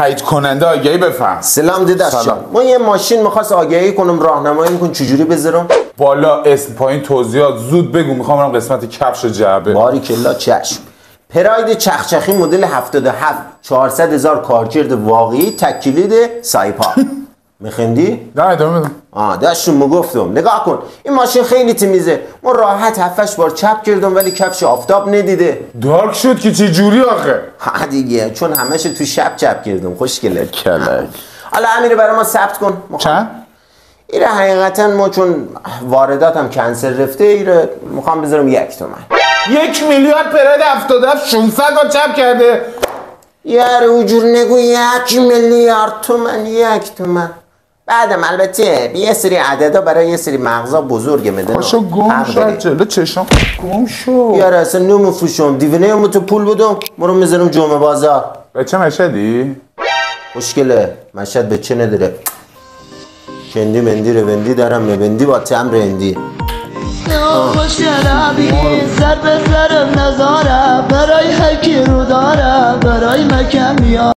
تایید کننده آگهی بفهم. سلام داداش. ما یه ماشین میخواست آگهی کنم، راهنمایی میکن چجوری بذارم؟ بالا اسم پایین توضیحات زود بگو، میخوام برم قسمت کفش جعبه. باریکلا چشم. پراید چخچخی مدل 77 400,000 کارکرد واقعی تکلید سایپا. میخندی؟ نه ادامه بده. داشتم میگفتم نگاه کن این ماشین خیلی تمیزه، ما راحت 7-8 بار چپ کردم ولی کفش آفتاب ندیده. دارک شد که چه جوری آخه؟ ها دیگه چون همش تو شب چپ کردم. خوشگله کلک. حالا امیر برای ما ثبت کن. چند؟ ایره حقیقتا ما چون وارداتم کنسل رفته، ایره میخوام بذارم 1 تومن. 1 میلیارد پراید 77 600 بار چپ کرده. یاره اوجور نگو 1 میلیارد تومن 1 تومن. بعدم البته یه سری عددا برای یه سری مغزا بزرگه میدن. پاشو گم شد جلو چشم گم شو. یاره اصلا نمفروشم دیونه هم تو پول بدم برو میذارم جمعه بازار. به چه مشهدی؟ مشکله مشهد به چه نداره. شندی مندی روندی دارم مبندی با تم رندی. خوش نبی سر به سرم نزارم برای حکی رو دارم برای مکم